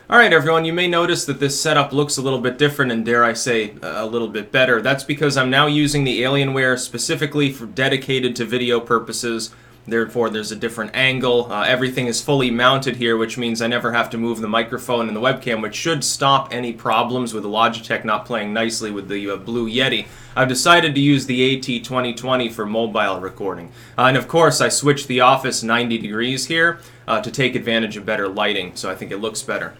Alright everyone, you may notice that this setup looks a little bit different and dare I say a little bit better. That's because I'm now using the Alienware specifically for dedicated to video purposes. Therefore there's a different angle. Everything is fully mounted here, which means I never have to move the microphone and the webcam, which should stop any problems with the Logitech not playing nicely with the Blue Yeti. I've decided to use the AT2020 for mobile recording. And of course I switched the office 90 degrees here to take advantage of better lighting, so I think it looks better.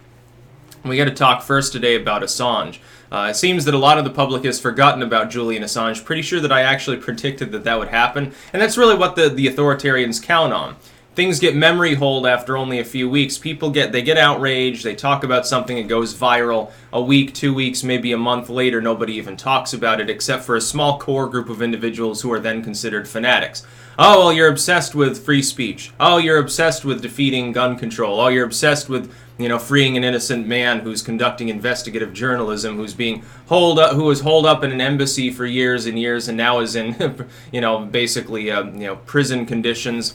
We got to talk first today about Assange. It seems that a lot of the public has forgotten about Julian Assange. Pretty sure that I actually predicted that that would happen, and that's really what the authoritarians count on. Things get memory hold after only a few weeks. People get outraged, they talk about something, it goes viral. A week, 2 weeks, maybe a month later, nobody even talks about it except for a small core group of individuals who are then considered fanatics. Oh, well, you're obsessed with free speech. Oh, you're obsessed with defeating gun control. Oh, you're obsessed with, freeing an innocent man who's conducting investigative journalism, who's being who was holed up in an embassy for years and years, and now is in, basically, prison conditions.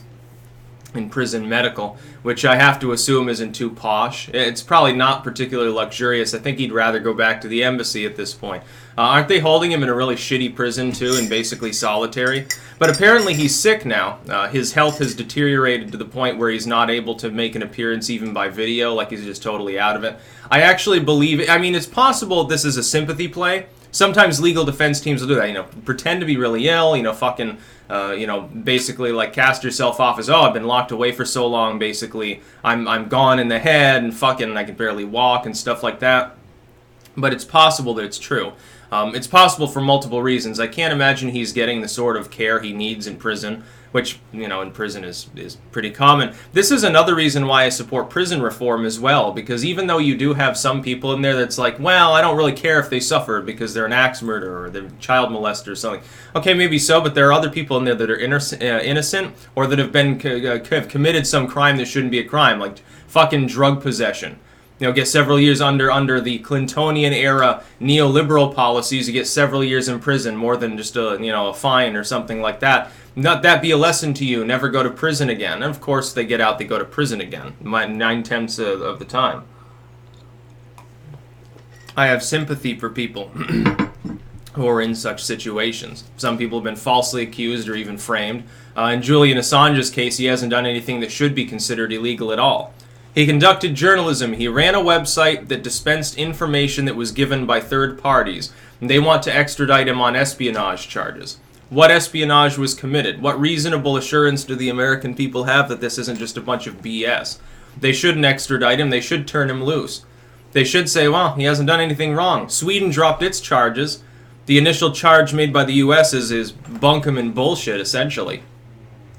In prison medical, which I have to assume isn't too posh. It's probably not particularly luxurious. I think he'd rather go back to the embassy at this point. Aren't they holding him in a really shitty prison too, and basically solitary? But apparently he's sick now. His health has deteriorated to the point where he's not able to make an appearance even by video, like he's just totally out of it. I actually believe, it's possible this is a sympathy play. Sometimes legal defense teams will do that, pretend to be really ill, basically like cast yourself off as, oh, I've been locked away for so long, basically, I'm gone in the head, and I can barely walk, and stuff like that. But it's possible that it's true. It's possible for multiple reasons. I can't imagine he's getting the sort of care he needs in prison, which, in prison is pretty common. This is another reason why I support prison reform as well, because even though you do have some people in there that's like, well, I don't really care if they suffer because they're an axe murderer or they're child molester or something. Okay, maybe so, but there are other people in there that are innocent or that have committed some crime that shouldn't be a crime, like fucking drug possession. Get several years under the Clintonian era neoliberal policies. You get several years in prison, more than just a fine or something like that. Not that be a lesson to you. Never go to prison again. And of course, they get out, they go to prison again. 9/10 of the time. I have sympathy for people who are in such situations. Some people have been falsely accused or even framed. In Julian Assange's case, he hasn't done anything that should be considered illegal at all. He conducted journalism. He ran a website that dispensed information that was given by third parties. They want to extradite him on espionage charges. What espionage was committed? What reasonable assurance do the American people have that this isn't just a bunch of BS? They shouldn't extradite him. They should turn him loose. They should say, well, he hasn't done anything wrong. Sweden dropped its charges. The initial charge made by the U.S. is bunkum and bullshit, essentially.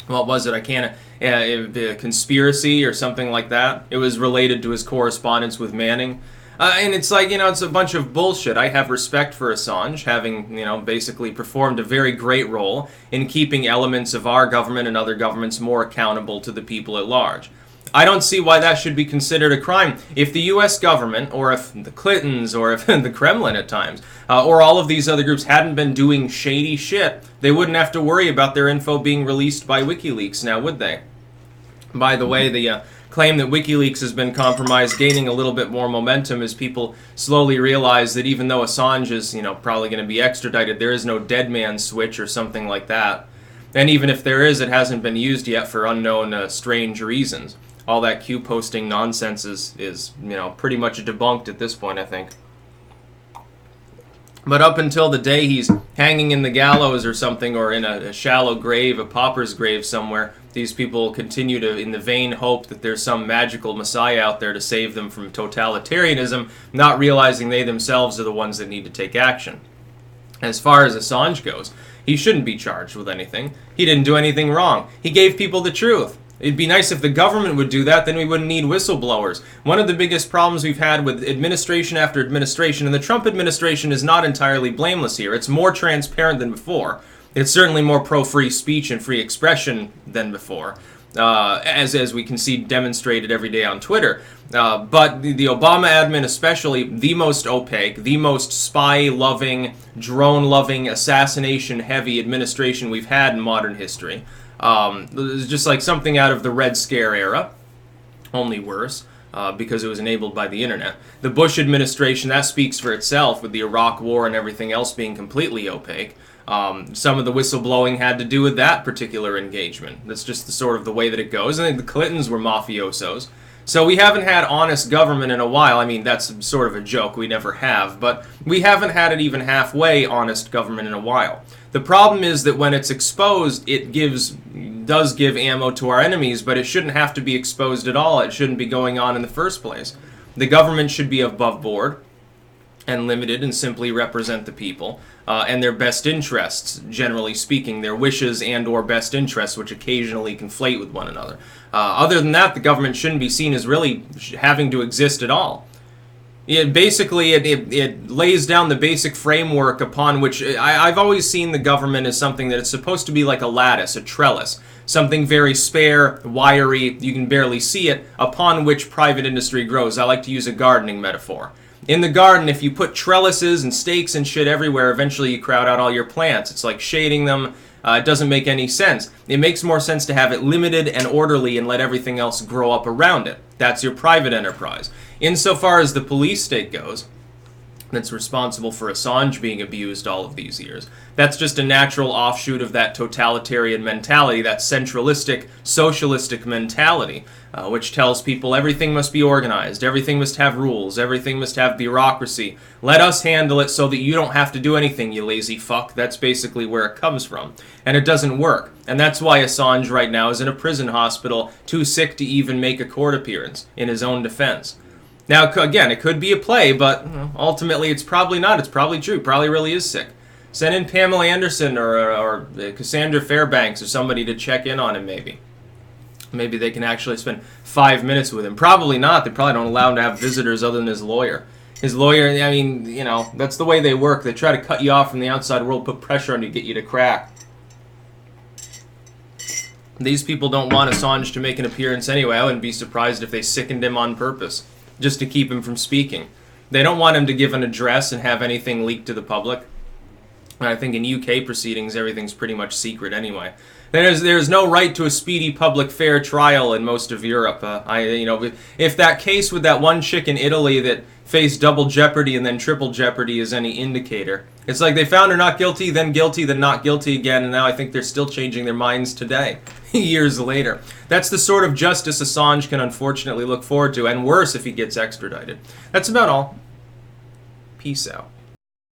What was it? I can't... a conspiracy or something like that. It was related to his correspondence with Manning. And it's like, it's a bunch of bullshit. I have respect for Assange, having, basically performed a very great role in keeping elements of our government and other governments more accountable to the people at large. I don't see why that should be considered a crime. If the U.S. government, or if the Clintons, or if the Kremlin at times, or all of these other groups hadn't been doing shady shit, they wouldn't have to worry about their info being released by WikiLeaks now, would they? By the way, the claim that WikiLeaks has been compromised gaining a little bit more momentum as people slowly realize that even though Assange is, probably going to be extradited, there is no dead man switch or something like that. And even if there is, it hasn't been used yet for unknown, strange reasons. All that Q posting nonsense is pretty much debunked at this point, I think. But up until the day he's hanging in the gallows or something, or in a shallow grave, a pauper's grave somewhere, these people continue to, in the vain hope that there's some magical messiah out there to save them from totalitarianism, not realizing they themselves are the ones that need to take action. As far as Assange goes, he shouldn't be charged with anything. He didn't do anything wrong. He gave people the truth. It'd be nice if the government would do that, then we wouldn't need whistleblowers. One of the biggest problems we've had with administration after administration, and the Trump administration is not entirely blameless here, it's more transparent than before. It's certainly more pro-free speech and free expression than before, as we can see demonstrated every day on Twitter. But the Obama admin especially, the most opaque, the most spy-loving, drone-loving, assassination-heavy administration we've had in modern history. It's just like something out of the Red Scare era, only worse. because it was enabled by the internet. The Bush administration, that speaks for itself, with the Iraq War and everything else being completely opaque. Some of the whistleblowing had to do with that particular engagement. That's just the sort of the way that it goes. I think the Clintons were mafiosos. So we haven't had honest government in a while. I mean, that's sort of a joke. We never have. But we haven't had it even halfway honest government in a while. The problem is that when it's exposed, it does give ammo to our enemies, but it shouldn't have to be exposed at all. It shouldn't be going on in the first place. The government should be above board and limited and simply represent the people and their best interests, generally speaking, their wishes and or best interests, which occasionally conflate with one another. Other than that, the government shouldn't be seen as really having to exist at all. It lays down the basic framework upon which I've always seen the government as something that it's supposed to be like a lattice, a trellis, something very spare, wiry, you can barely see it, upon which private industry grows. I like to use a gardening metaphor. In the garden, if you put trellises and stakes and shit everywhere, eventually you crowd out all your plants. It's like shading them. It doesn't make any sense. It makes more sense to have it limited and orderly and let everything else grow up around it. That's your private enterprise. Insofar as the police state goes, that's responsible for Assange being abused all of these years. That's just a natural offshoot of that totalitarian mentality, that centralistic, socialistic mentality, which tells people everything must be organized, everything must have rules, everything must have bureaucracy. Let us handle it so that you don't have to do anything, you lazy fuck. That's basically where it comes from. And it doesn't work. And that's why Assange right now is in a prison hospital, too sick to even make a court appearance in his own defense. Now, again, it could be a play, but ultimately it's probably not. It's probably true. Probably really is sick. Send in Pamela Anderson or Cassandra Fairbanks or somebody to check in on him, maybe. Maybe they can actually spend 5 minutes with him. Probably not. They probably don't allow him to have visitors other than his lawyer. His lawyer, I mean, you know, that's the way they work. They try to cut you off from the outside world, put pressure on you, get you to crack. These people don't want Assange to make an appearance anyway. I wouldn't be surprised if they sickened him on purpose, just to keep him from speaking. They don't want him to give an address and have anything leaked to the public. And I think in UK proceedings, everything's pretty much secret anyway. There's no right to a speedy public fair trial in most of Europe. If that case with that one chick in Italy that faced double jeopardy and then triple jeopardy is any indicator, it's like they found her not guilty, then not guilty again, and now I think they're still changing their minds today, years later. That's the sort of justice Assange can unfortunately look forward to, and worse if he gets extradited. That's about all. Peace out.